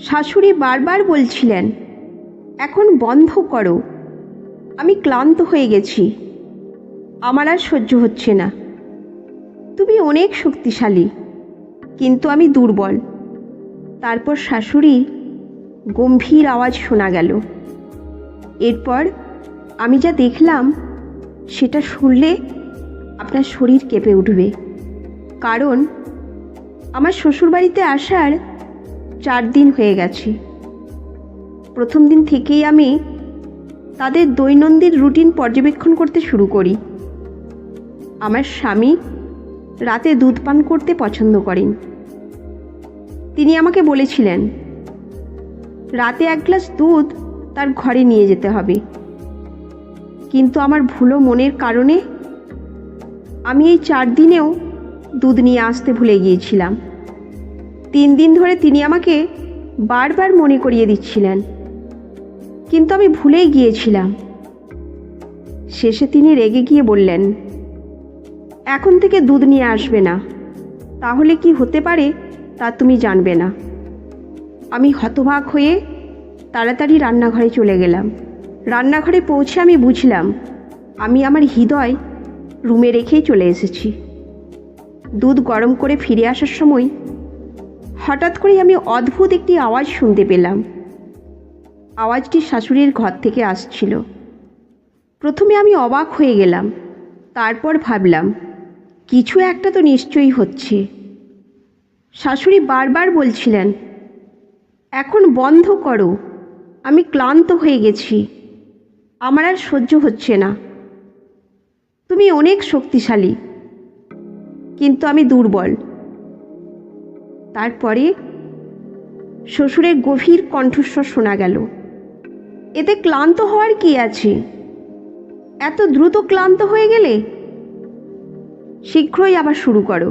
শাশুড়ি বারবার বলছিলেন, এখন বন্ধ করো, আমি ক্লান্ত হয়ে গেছি, আমার আর সহ্য হচ্ছে না। তুমি অনেক শক্তিশালী, কিন্তু আমি দুর্বল। তারপর শাশুড়ির গম্ভীর আওয়াজ শোনা গেল। এরপর আমি যা দেখলাম সেটা শুনলে আপনার শরীর কেঁপে উঠবে। কারণ আমার শ্বশুরবাড়িতে আসার 4 দিন হয়ে গেছে। প্রথম দিন থেকেই আমি তাদের দৈনন্দিন রুটিন পর্যবেক্ষণ করতে শুরু করি। আমার স্বামী রাতে দুধ পান করতে পছন্দ করেন। তিনি আমাকে বলেছিলেন রাতে 1 গ্লাস দুধ তার ঘরে নিয়ে যেতে হবে। কিন্তু আমার ভুলো মনের কারণে আমি এই 4 দিনেও দুধ নিয়ে আসতে ভুলে গিয়েছিলাম। 3 দিন ধরে তিনি আমাকে বারবার মনে করিয়ে দিচ্ছিলেন, কিন্তু আমি ভুলেই গিয়েছিলাম। শেষে তিনি রেগে গিয়ে বললেন, এখন থেকে দুধ নিয়ে আসবে না, তাহলে কি হতে পারে তা তুমি জানবে না। আমি হতবাক হয়ে তাড়াতাড়ি রান্নাঘরে চলে গেলাম। রান্নাঘরে পৌঁছে আমি বুঝলাম আমি আমার হৃদয় রুমে রেখেই চলে এসেছি। দুধ গরম করে ফিরে আসার সময় হঠাৎ করেই আমি অদ্ভুত একটি আওয়াজ শুনতে পেলাম। আওয়াজটি শাশুড়ির ঘর থেকে আসছিল। প্রথমে আমি অবাক হয়ে গেলাম, তারপর ভাবলাম কিছু একটা তো নিশ্চয়ই হচ্ছে। শাশুড়ি বারবার বলছিলেন, এখন বন্ধ করো, আমি ক্লান্ত হয়ে গেছি, আমার আর সহ্য হচ্ছে না। তুমি অনেক শক্তিশালী, কিন্তু আমি দুর্বল। তারপরে শ্বশুরের গভীর কণ্ঠস্বর শোনা গেল, এতে ক্লান্ত হওয়ার কি আছে? এত দ্রুত ক্লান্ত হয়ে গেলে? শীঘ্রই আবার শুরু করো,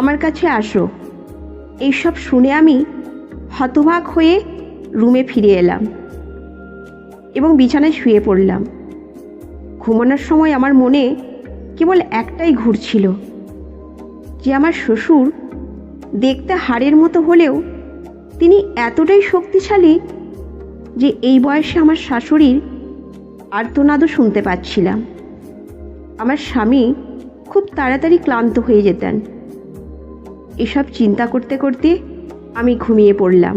আমার কাছে আসো। এইসব শুনে আমি হতবাক হয়ে রুমে ফিরে এলাম এবং বিছানায় শুয়ে পড়লাম। ঘুমানোর সময় আমার মনে কেবল একটাই ঘুরছিল, যে আমার শ্বশুর দেখতে হাড়ের মতো হলেও তিনি এতটাই শক্তিশালী যে এই বয়সে আমার শাশুড়ির আর্তনাদও শুনতে পাচ্ছিলাম। আমার স্বামী খুব তাড়াতাড়ি ক্লান্ত হয়ে যেতেন। এসব চিন্তা করতে করতে আমি ঘুমিয়ে পড়লাম।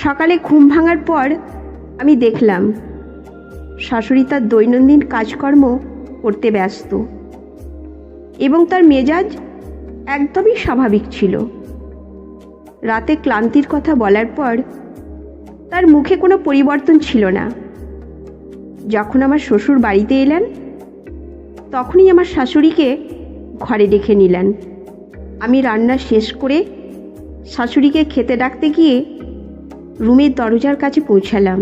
সকালে ঘুম ভাঙার পর আমি দেখলাম শাশুড়ি তার দৈনন্দিন কাজকর্ম করতে ব্যস্ত এবং তার মেজাজ একদমই স্বাভাবিক ছিল। রাতে ক্লান্তির কথা বলার পর তার মুখে কোনো পরিবর্তন ছিল না। যখন আমার শ্বশুর বাড়িতে এলেন, তখনই আমার শাশুড়িকে ঘরে ডেকে নিলেন। আমি রান্না শেষ করে শাশুড়িকে খেতে ডাকতে গিয়ে রুমের দরজার কাছে পৌঁছালাম।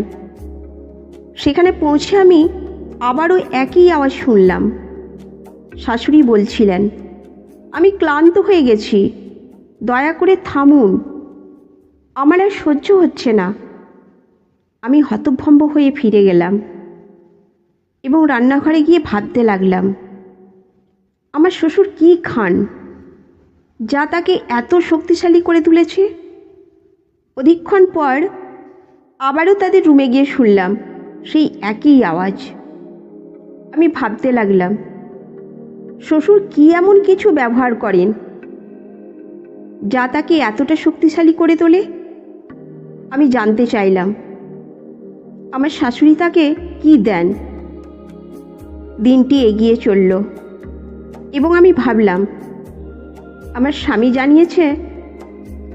সেখানে পৌঁছে আমি আবারও একই আওয়াজ শুনলাম। শাশুড়ি বলছিলেন, আমি ক্লান্ত হয়ে গেছি, দয়া করে থামুন, আমার আর সহ্য হচ্ছে না। আমি হতভম্ব হয়ে ফিরে গেলাম এবং রান্নাঘরে গিয়ে ভাবতে লাগলাম, আমার শ্বশুর কী খান যা তাকে এত শক্তিশালী করে তুলেছে। অধিকক্ষণ পর আবারও তাদের রুমে গিয়ে শুনলাম সেই একই আওয়াজ। আমি ভাবতে লাগলাম, শ্বশুর কী এমন কিছু ব্যবহার করেন যা তাকে এতটা শক্তিশালী করে তোলে। আমি জানতে চাইলাম আমার শাশুড়ি তাকে কী দেন। দিনটি এগিয়ে চলল এবং আমি ভাবলাম আমার স্বামী জানিয়েছে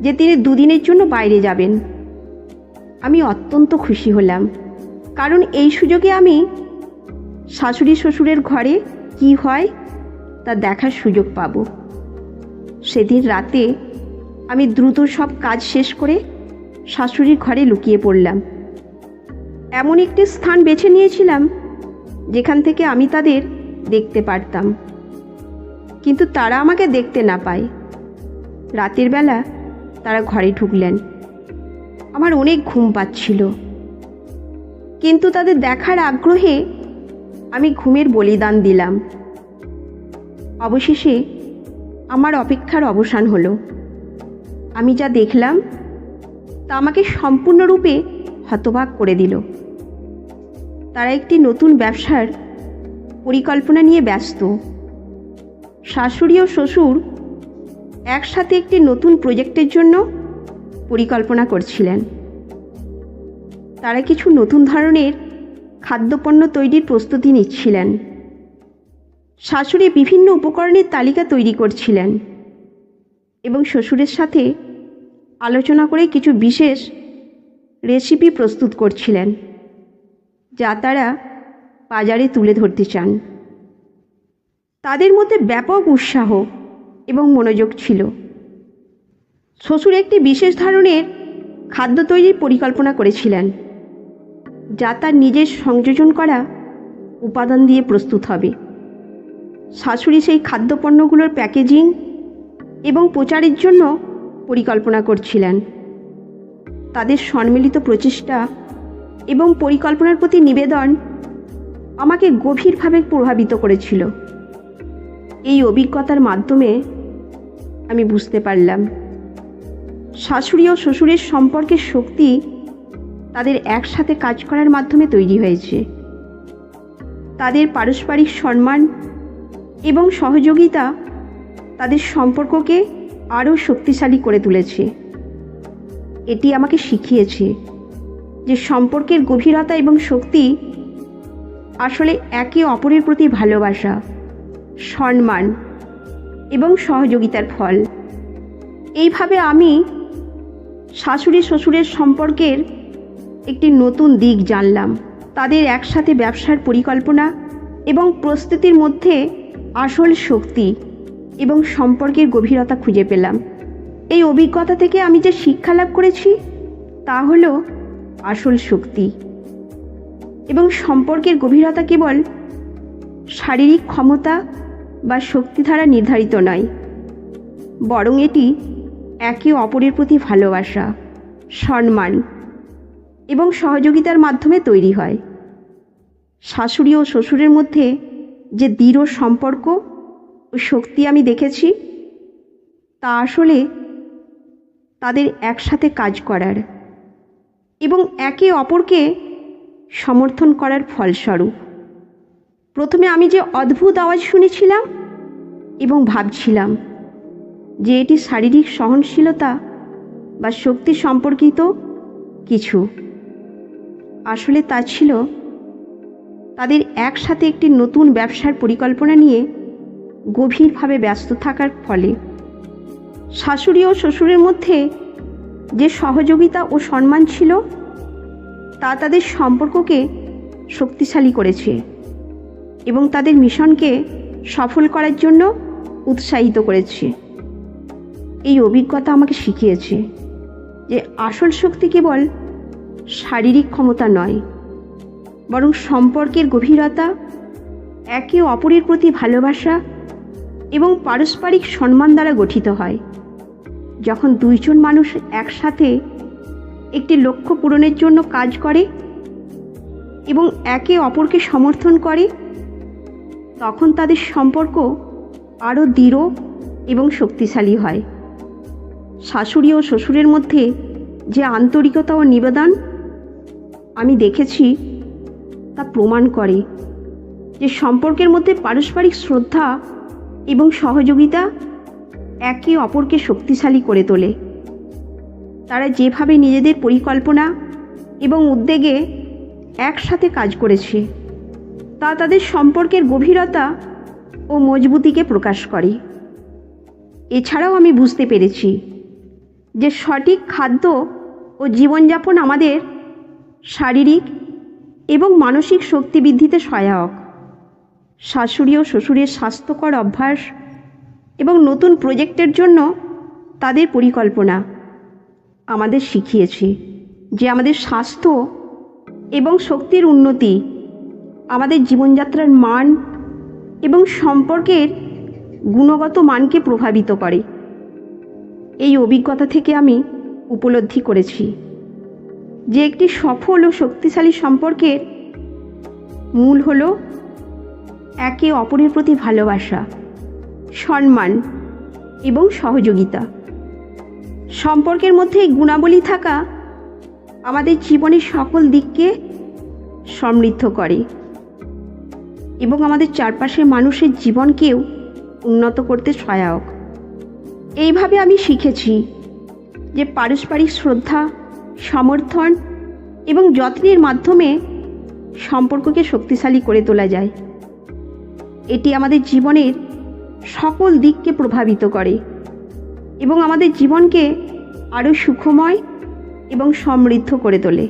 যে তিনি 2 দিনের জন্য বাইরে যাবেন। আমি অত্যন্ত খুশি হলাম, কারণ এই সুযোগে আমি শাশুড়ি শ্বশুরের ঘরে কি হয় তা দেখার সুযোগ পাব। সেদিন রাতে আমি দ্রুত সব কাজ শেষ করে শাশুড়ির ঘরে লুকিয়ে পড়লাম। এমন একটি স্থান বেছে নিয়েছিলাম যেখান থেকে আমি তাদের দেখতে পারতাম, কিন্তু তারা আমাকে দেখতে না পায়। রাতের বেলা তারা ঘরে ঢুকলেন। আমার অনেক ঘুম পাচ্ছিল, কিন্তু তাদের দেখার আগ্রহে আমি ঘুমের বলিদান দিলাম। অবশেষে আমার অপেক্ষার অবসান হলো। আমি যা দেখলাম তা আমাকে সম্পূর্ণরূপে হতবাক করে দিল। তারা একটি নতুন ব্যবসার পরিকল্পনা নিয়ে ব্যস্ত। শাশুড়ি ও শ্বশুর একসাথে একটি নতুন প্রজেক্টের জন্য পরিকল্পনা করছিলেন। তারা কিছু নতুন ধরনের খাদ্যপণ্য তৈরির প্রস্তুতি নিচ্ছিলেন। শাশুড়ি বিভিন্ন উপকরণের তালিকা তৈরি করছিলেন এবং শ্বশুরের সাথে আলোচনা করে কিছু বিশেষ রেসিপি প্রস্তুত করছিলেন, যা তারা বাজারে তুলে ধরতে চান। তাদের মধ্যে ব্যাপক উৎসাহ এবং মনোযোগ ছিল। শ্বশুর একটি বিশেষ ধরনের খাদ্য তৈরির পরিকল্পনা করেছিলেন, যা তার নিজের সংযোজন করা উপাদান দিয়ে প্রস্তুত হবে। শাশুড়ি সেই খাদ্যপণ্যগুলোর প্যাকেজিং এবং প্রচারের জন্য পরিকল্পনা করছিলেন। তাদের সম্মিলিত প্রচেষ্টা এবং পরিকল্পনার প্রতি নিবেদন আমাকে গভীরভাবে প্রভাবিত করেছিল। এই অভিজ্ঞতার মাধ্যমে আমি বুঝতে পারলাম শাশুড়ি ও শ্বশুরের সম্পর্কের শক্তি তাদের একসাথে কাজ করার মাধ্যমে তৈরি হয়েছে। তাদের পারস্পরিক সম্মান এবং সহযোগিতা তাদের সম্পর্ককে আরও শক্তিশালী করে তুলেছে। এটি আমাকে শিখিয়েছে যে সম্পর্কের গভীরতা এবং শক্তি আসলে একে অপরের প্রতি ভালোবাসা, সম্মান এবং সহযোগিতার ফল। এইভাবে আমি শাশুড়ি শ্বশুরের সম্পর্কের একটি নতুন দিক জানলাম। তাদের একসাথে ব্যবসার পরিকল্পনা এবং প্রস্তুতির মধ্যে আসল শক্তি এবং সম্পর্কের গভীরতা খুঁজে পেলাম। এই অভিজ্ঞতা থেকে আমি যে শিক্ষা লাভ করেছি তা হলো আসল শক্তি এবং সম্পর্কের গভীরতা কেবল শারীরিক ক্ষমতা বা শক্তি দ্বারা নির্ধারিত নয়, বরং এটি একে অপরের প্রতি ভালোবাসা, সম্মান এবং সহযোগিতার মাধ্যমে তৈরি হয়। শাশুড়ি ও শ্বশুরের মধ্যে যে দৃঢ় সম্পর্ক ও শক্তি আমি দেখেছি, তা আসলে তাদের একসাথে কাজ করার এবং একে অপরকে সমর্থন করার ফলস্বরূপ। প্রথমে আমি যে অদ্ভুত আওয়াজ শুনেছিলাম এবং ভাবছিলাম যে এটি শারীরিক সহনশীলতা বা শক্তি সম্পর্কিত কিছু, আসলে তা ছিল তাদের একসাথে একটি নতুন ব্যবসার পরিকল্পনা নিয়ে গভীরভাবে ব্যস্ত থাকার ফলে। শাশুড়ি ও শ্বশুরের মধ্যে যে সহযোগিতা ও সম্মান ছিল, তা তাদের সম্পর্ককে শক্তিশালী করেছে এবং তাদের মিশনকে সফল করার জন্য উৎসাহিত করেছে। এই অভিজ্ঞতা আমাকে শিখিয়েছে যে আসল শক্তি কেবল শারীরিক ক্ষমতা নয়, বরং সম্পর্কের গভীরতা, একে অপরের প্রতি ভালোবাসা এবং পারস্পরিক সম্মান দ্বারা গঠিত হয়। যখন দুইজন মানুষ একসাথে একটি লক্ষ্য পূরণের জন্য কাজ করে এবং একে অপরকে সমর্থন করে, তখন তাদের সম্পর্ক আরও দৃঢ় এবং শক্তিশালী হয়। শাশুড়ি ও শ্বশুরের মধ্যে যে আন্তরিকতা ও নিবেদন আমি দেখেছি, তা প্রমাণ করে যে সম্পর্কের মধ্যে পারস্পরিক শ্রদ্ধা এবং সহযোগিতা একে অপরকে শক্তিশালী করে তোলে। তারা যেভাবে নিজেদের পরিকল্পনা এবং উদ্যোগে একসাথে কাজ করেছে, তা তাদের সম্পর্কের গভীরতা ও মজবুতিকে প্রকাশ করে। এছাড়াও আমি বুঝতে পেরেছি যে সঠিক খাদ্য ও জীবনযাপন আমাদের শারীরিক এবং মানসিক শক্তি বৃদ্ধিতে সহায়ক। শাশুড়ি ও শ্বশুরের স্বাস্থ্যকর অভ্যাস এবং নতুন প্রজেক্টের জন্য তাদের পরিকল্পনা আমাদের শিখিয়েছে যে আমাদের স্বাস্থ্য এবং শক্তির উন্নতি আমাদের জীবনযাত্রার মান এবং সম্পর্কের গুণগত মানকে প্রভাবিত করে। এই অভিজ্ঞতা থেকে আমি উপলব্ধি করেছি যে একটি সফল ও শক্তিশালী সম্পর্কের মূল হল একে অপরের প্রতি ভালোবাসা, সম্মান এবং সহযোগিতা। সম্পর্কের মধ্যে এই গুণাবলী থাকা আমাদের জীবনের সকল দিককে সমৃদ্ধ করে এবং আমাদের চারপাশের মানুষের জীবনকেও উন্নত করতে সহায়ক। এইভাবে আমি শিখেছি যে পারস্পরিক শ্রদ্ধা, সমর্থন এবং যত্নের মাধ্যমে সম্পর্ককে শক্তিশালী করে তোলা যায়। এটি আমাদের জীবনের সকল দিককে প্রভাবিত করে এবং আমাদের জীবনকে আরও সুখময় এবং সমৃদ্ধ করে তোলে।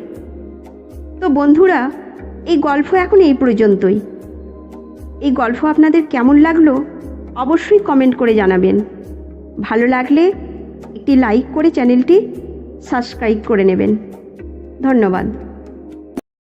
তো বন্ধুরা, এই গল্প এখন এই পর্যন্তই। এই গল্প আপনাদের কেমন লাগলো অবশ্যই কমেন্ট করে জানাবেন। ভালো লাগলে একটি লাইক করে চ্যানেলটি সাবস্ক্রাইব করে নেবেন। ধন্যবাদ।